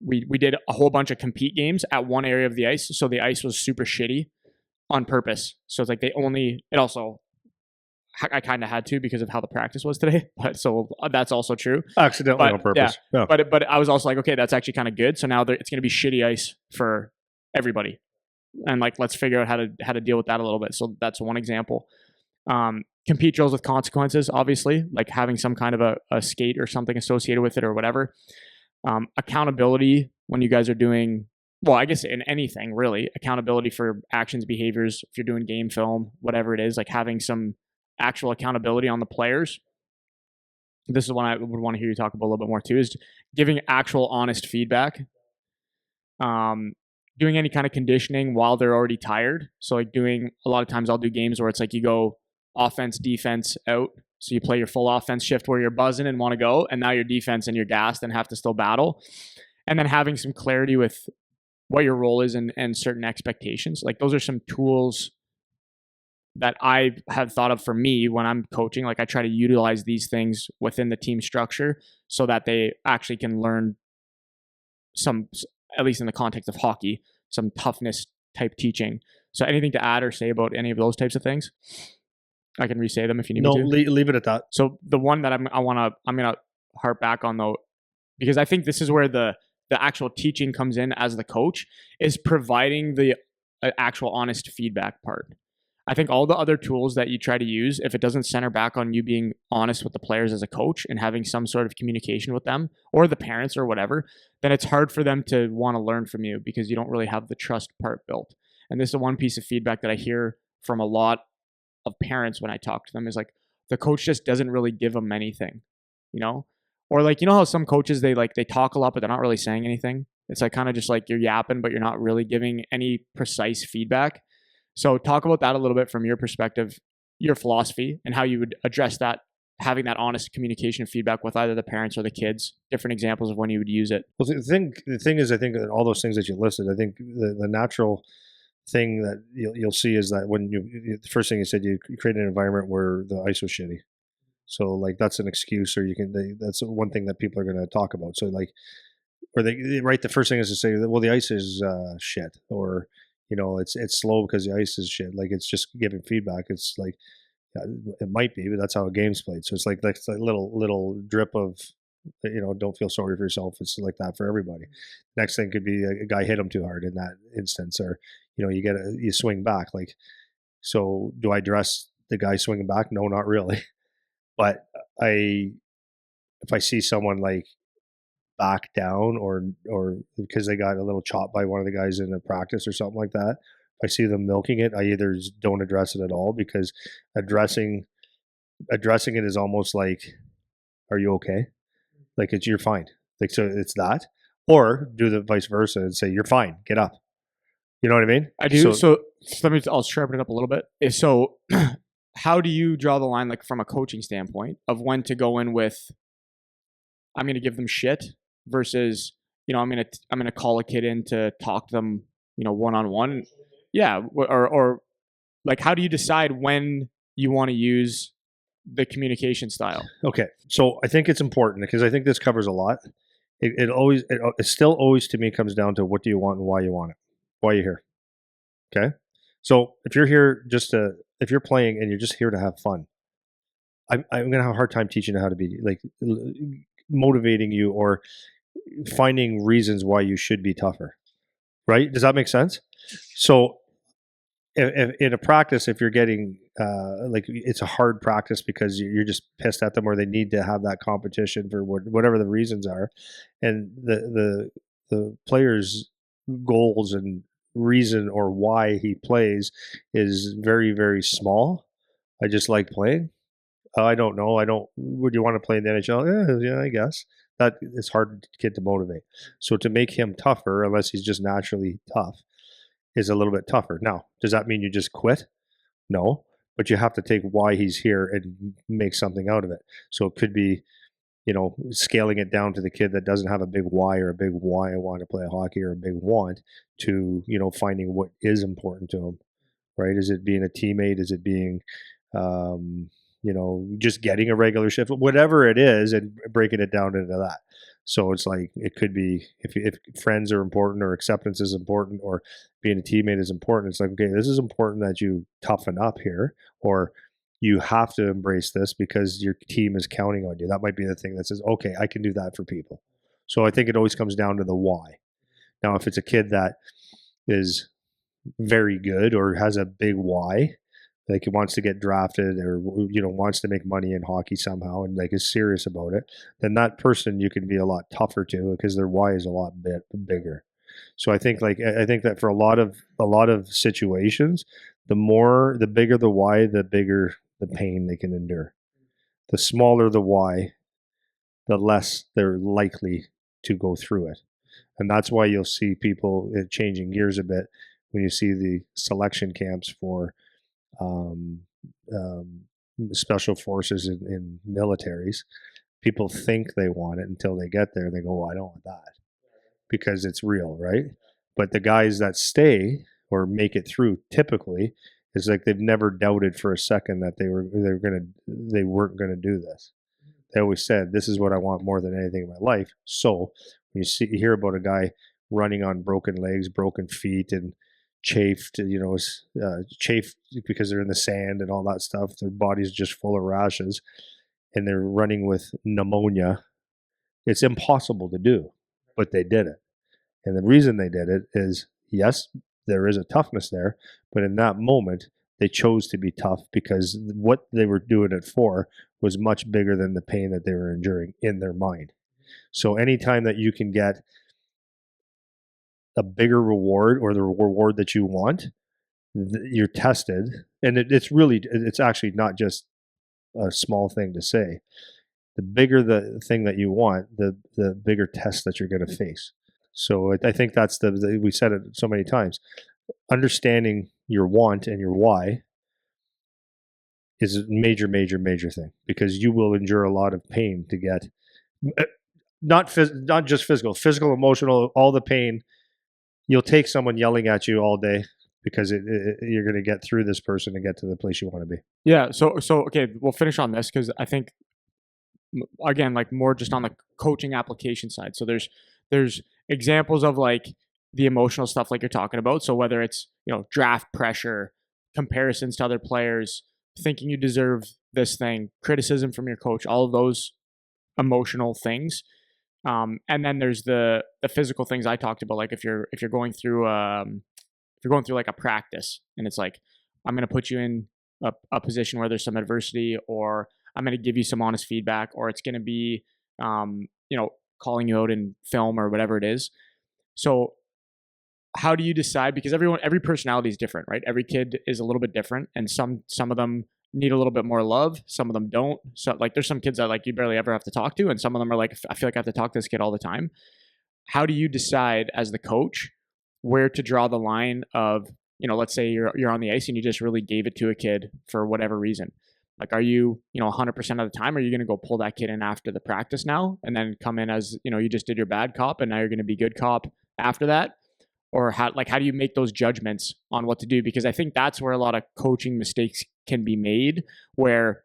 we did a whole bunch of compete games at one area of the ice. So the ice was super shitty on purpose. So it's like I kind of had to because of how the practice was today. But so that's also true. Accidentally on purpose. Yeah. But I was also like, okay, that's actually kind of good. So now it's going to be shitty ice for everybody. And like, let's figure out how to deal with that a little bit. So that's one example. Compete drills with consequences, obviously, like having some kind of a skate or something associated with it or whatever. Accountability when you guys are doing, well, I guess in anything really, accountability for actions, behaviors, if you're doing game film, whatever it is, like having some actual accountability on the players. this is one I would want to hear you talk about a little bit more too, is giving actual honest feedback. Doing any kind of conditioning while they're already tired. So like doing, a lot of times I'll do games where it's like you go offense, defense, out. So you play your full offense shift where you're buzzing and want to go, and now your defense and you're gassed and have to still battle. And then having some clarity with what your role is and certain expectations. Like those are some tools that I have thought of for me when I'm coaching. Like I try to utilize these things within the team structure so that they actually can learn some, at least in the context of hockey, some toughness type teaching. So anything to add or say about any of those types of things? I can re-say them if you need me to. Leave it at that. So the one that I'm gonna harp back on though, because I think this is where the actual teaching comes in as the coach, is providing the actual honest feedback part. I think all the other tools that you try to use, if it doesn't center back on you being honest with the players as a coach and having some sort of communication with them or the parents or whatever, then it's hard for them to want to learn from you because you don't really have the trust part built. And this is one piece of feedback that I hear from a lot of parents when I talk to them, is like the coach just doesn't really give them anything, you know? Or like, you know how some coaches, they talk a lot, but they're not really saying anything. It's like kind of just like you're yapping, but you're not really giving any precise feedback. So talk about that a little bit from your perspective, your philosophy, and how you would address that, having that honest communication feedback with either the parents or the kids, different examples of when you would use it. Well, the thing is, I think that all those things that you listed, I think the natural thing that you'll see is that when the first thing you said, you create an environment where the ice was shitty. So like that's an excuse, or that's one thing that people are going to talk about. So like, or they right, the first thing is to say, well, the ice is shit, or it's slow because the ice is shit. Like it's just giving feedback. It's like, yeah, it might be, but that's how a game's played. So it's like that's a little drip of, don't feel sorry for yourself. It's like that for everybody. Next thing could be a guy hit him too hard in that instance, or you swing back. Like, so do I address the guy swinging back? No, not really. But if I see someone like back down or because they got a little chopped by one of the guys in a practice or something like that, if I see them milking it, I either don't address it at all, because addressing it is almost like, are you okay? Like you're fine. Like, so it's that, or do the vice versa and say, you're fine, get up. You know what I mean? I do. So I'll sharpen it up a little bit. So how do you draw the line, like from a coaching standpoint, of when to go in with, I'm going to give them shit versus, I'm going to call a kid in to talk to them, one-on-one. Yeah. Or like, how do you decide when you want to use the communication style? Okay. So I think it's important, because I think this covers a lot. It still always to me comes down to, what do you want and why you want it? Why are you here? Okay. So if you're here if you're playing and you're just here to have fun, I'm going to have a hard time teaching you how to be like motivating you or finding reasons why you should be tougher. Right? Does that make sense? So if in a practice, if you're getting like it's a hard practice because you're just pissed at them, or they need to have that competition for whatever the reasons are, and the player's goals and reason or why he plays is very, very small. I just like playing. I don't know. Would you want to play in the NHL? Yeah, I guess. That is hard to get to motivate. So to make him tougher, unless he's just naturally tough, is a little bit tougher. Now, does that mean you just quit? No, but you have to take why he's here and make something out of it. So it could be, scaling it down to the kid that doesn't have a big why, or a big why I want to play hockey, or a big want, to, finding what is important to him, right? Is it being a teammate? Is it being, just getting a regular shift, whatever it is, and breaking it down into that. So it's like, it could be if friends are important, or acceptance is important, or being a teammate is important. It's like, okay, this is important that you toughen up here, or you have to embrace this because your team is counting on you. That might be the thing that says, okay, I can do that for people. So I think it always comes down to the why. Now, if it's a kid that is very good or has a big why, like he wants to get drafted, or wants to make money in hockey somehow, and like is serious about it, then that person you can be a lot tougher to, because their why is a lot bigger. So I think that for a lot of situations, the bigger the why, the bigger the pain they can endure. The smaller the why, the less they're likely to go through it. And that's why you'll see people changing gears a bit when you see the selection camps for um, um, special forces in militaries. People think they want it until they get there and they go, oh, I don't want that because it's real, right? But the guys that stay or make it through typically is like they've never doubted for a second that they weren't gonna do this. They always said, "This is what I want more than anything in my life." So when you hear about a guy running on broken legs, broken feet, and chafed, chafed because they're in the sand and all that stuff. Their body's just full of rashes, and they're running with pneumonia. It's impossible to do, but they did it. And the reason they did it is, yes, there is a toughness there, but in that moment, they chose to be tough because what they were doing it for was much bigger than the pain that they were enduring in their mind. So anytime that you can get a bigger reward or the reward that you want, you're tested. And it's actually not just a small thing to say. The bigger the thing that you want, the bigger test that you're going to face. So I think that's we said it so many times. Understanding your want and your why is a major, major, major thing because you will endure a lot of pain to get not just physical, emotional, all the pain. You'll take someone yelling at you all day because you're going to get through this person and get to the place you want to be. Yeah. So okay, we'll finish on this because I think again, like more just on the coaching application side. So there's examples of like the emotional stuff like you're talking about. So whether it's, draft pressure, comparisons to other players, thinking you deserve this thing, criticism from your coach, all of those emotional things. And then there's the physical things I talked about. Like if you're going through like a practice and it's like, I'm going to put you in a position where there's some adversity, or I'm going to give you some honest feedback, or it's going to be, calling you out in film or whatever it is. So how do you decide? Because every personality is different, right? Every kid is a little bit different, and some of them need a little bit more love. Some of them don't. So like, there's some kids that like you barely ever have to talk to, and some of them are like, I feel like I have to talk to this kid all the time. How do you decide as the coach where to draw the line of, let's say you're on the ice and you just really gave it to a kid for whatever reason. Like, are you, 100% of the time, are you going to go pull that kid in after the practice now and then come in as, you just did your bad cop and now you're going to be good cop after that? Or how do you make those judgments on what to do? Because I think that's where a lot of coaching mistakes can be made, where,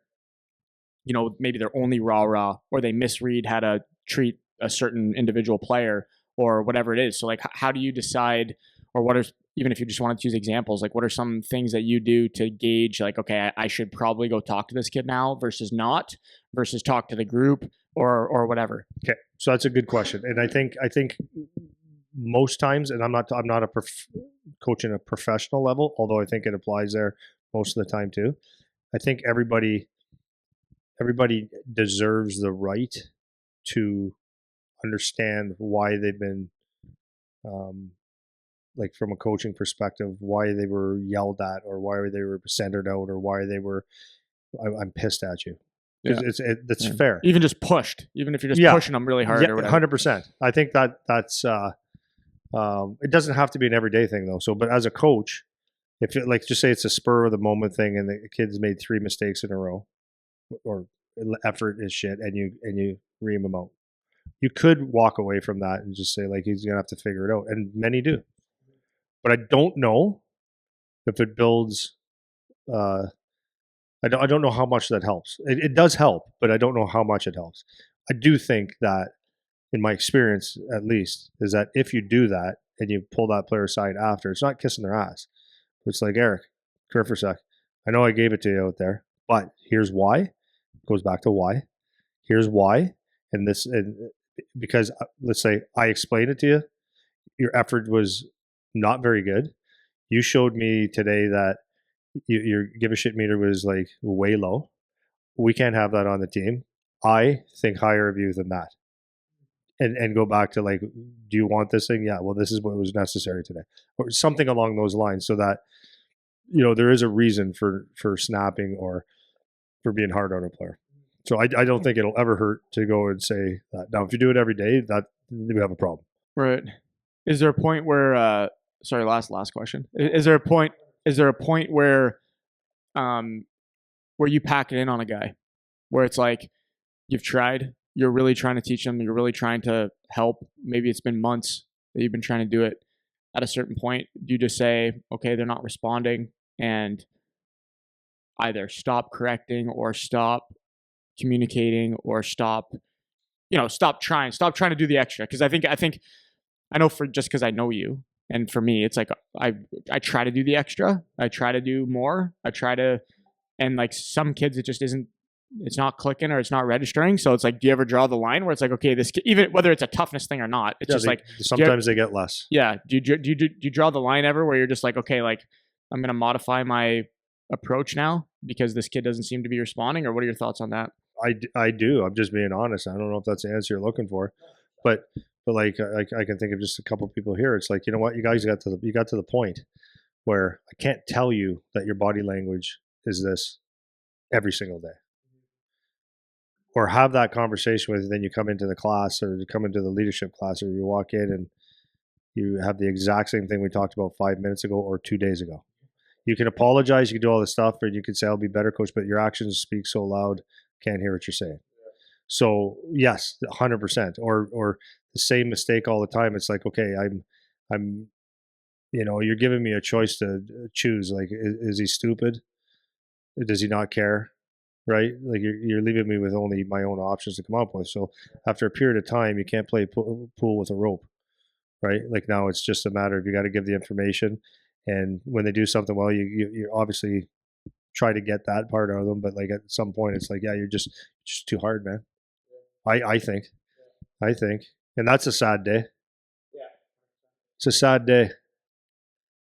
maybe they're only rah-rah, or they misread how to treat a certain individual player or whatever it is. So like, how do you decide, or what are, even if you just wanted to use examples, like what are some things that you do to gauge like, okay, I should probably go talk to this kid now versus not, versus talk to the group or whatever? Okay. So that's a good question. And I think most times, and I'm not a coaching a professional level, although I think it applies there most of the time too. I think everybody deserves the right to understand why they've been, like from a coaching perspective, why they were yelled at, or why they were centered out, or why they were, I'm pissed at you. Because that's fair. Even just pushed, even if you're just pushing them really hard or whatever. 100%. I think that's it doesn't have to be an everyday thing though. So, but as a coach, if it, like, just say it's a spur of the moment thing and the kid's made 3 mistakes in a row, or effort is shit, and you ream him out, you could walk away from that and just say like, he's gonna have to figure it out, and many do. But I don't know if it builds. I don't know how much that helps. It does help, but I don't know how much it helps. I do think that, in my experience at least, is that if you do that and you pull that player aside after, it's not kissing their ass. It's like, Eric, come here for a sec. I know I gave it to you out there, but here's why. It goes back to why. Here's why. And because let's say I explained it to you, your effort was not very good. You showed me today that your give a shit meter was like way low. We can't have that on the team. I think higher of you than that. And go back to like, do you want this thing? Yeah, well, this is what was necessary today, or something along those lines, so that there is a reason for snapping or for being hard on a player. So I don't think it'll ever hurt to go and say that. Now, if you do it every day, that we have a problem. Right. Is there a point where sorry, last question. Is there a point where where you pack it in on a guy where it's like you've tried, you're really trying to teach them, you're really trying to help, maybe it's been months that you've been trying to do it. At a certain point, do you just say, okay, they're not responding, and either stop correcting or stop communicating or stop trying to do the extra? Because I know, for just because I know you, and for me it's like I try to do the extra, I try to do more, I try to, and like some kids it just isn't, it's not clicking or it's not registering. So it's like, do you ever draw the line where it's like, okay, this, even whether it's a toughness thing or not, it's just like sometimes they get less. Yeah. Do you draw the line ever where you're just like, okay, like I'm going to modify my approach now because this kid doesn't seem to be responding? Or what are your thoughts on that? I do. I'm just being honest. I don't know if that's the answer you're looking for, but like I can think of just a couple of people here. It's like, you know what, you guys got to the point where I can't tell you that your body language is this every single day, or have that conversation with you. Then you come into the class, or you come into the leadership class, or you walk in and you have the exact same thing we talked about 5 minutes ago or 2 days ago. You can apologize, you can do all this stuff, and you can say, I'll be better, coach, but your actions speak so loud, can't hear what you're saying. So yes, 100%. Or the same mistake all the time. It's like, okay, I'm, you're giving me a choice to choose. Like, is he stupid? Does he not care? Right? Like you're leaving me with only my own options to come up with. So after a period of time, you can't play pool with a rope, right? Like now it's just a matter of, you got to give the information, and when they do something well, you obviously try to get that part out of them. But like at some point, it's like, yeah, you're just too hard, man. I think, and that's a sad day. Yeah, it's a sad day.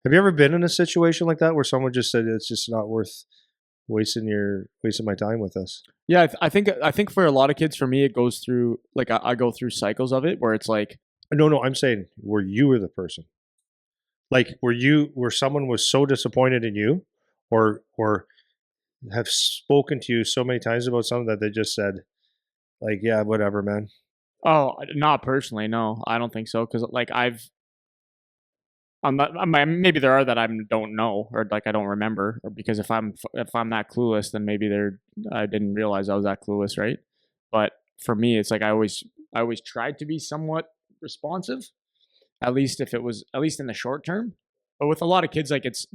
Have you ever been in a situation like that where someone just said it's just not worth wasting my time with us? Yeah, I think for a lot of kids, for me, it goes through, like I go through cycles of it where it's like, no, I'm saying where you were the person, like where someone was so disappointed in you, or have spoken to you so many times about something that they just said, like, yeah, whatever, man. Oh, not personally, no, I don't think so, because like maybe there are that I don't know, or like I don't remember, or because if I'm that clueless, then maybe I didn't realize I was that clueless, right? But for me, it's like I always tried to be somewhat responsive, at least in the short term. But with a lot of kids, like it's,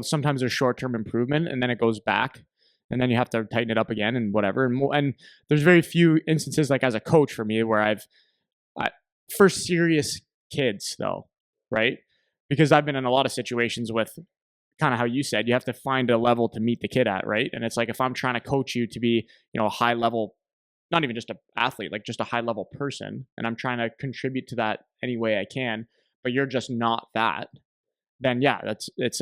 sometimes there's short term improvement and then it goes back, and then you have to tighten it up again and whatever. And there's very few instances, like as a coach for me, where for serious kids though, right? Because I've been in a lot of situations with kind of how you said, you have to find a level to meet the kid at, right? And it's like, if I'm trying to coach you to be, a high level, not even just an athlete, like just a high level person, and I'm trying to contribute to that any way I can, but you're just not that, then yeah, it's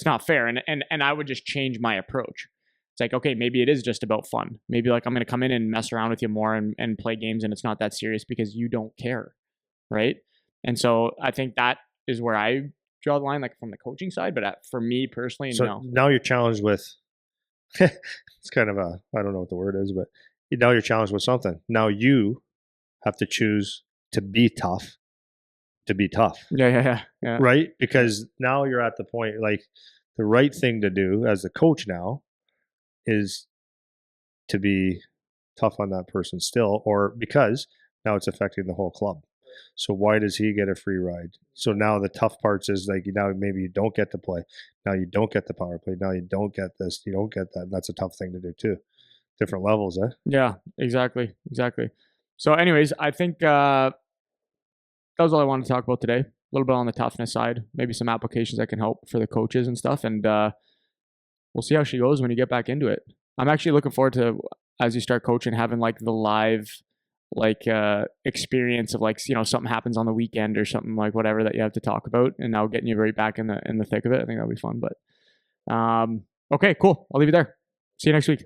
not fair. And I would just change my approach. It's like, okay, maybe it is just about fun. Maybe like I'm going to come in and mess around with you more and play games, and it's not that serious because you don't care, right? And so I think that is where I draw the line, like from the coaching side. But for me personally, so no. Now you're challenged with, it's kind of I don't know what the word is, but now you're challenged with something. Now you have to choose to be tough. Yeah. Right? Because now you're at the point, like, the right thing to do as the coach now is to be tough on that person still, or because now it's affecting the whole club. So why does he get a free ride? So now the tough parts is like, now maybe you don't get to play. Now you don't get the power play. Now you don't get this. You don't get that. And that's a tough thing to do too. Different levels, eh? Yeah, exactly. So anyways, I think that was all I wanted to talk about today. A little bit on the toughness side, maybe some applications that can help for the coaches and stuff. And we'll see how she goes when you get back into it. I'm actually looking forward to, as you start coaching, having like the live experience of like, something happens on the weekend or something, like whatever that you have to talk about, and now getting you right back in the thick of it. I think that'll be fun. But okay, cool. I'll leave you there. See you next week.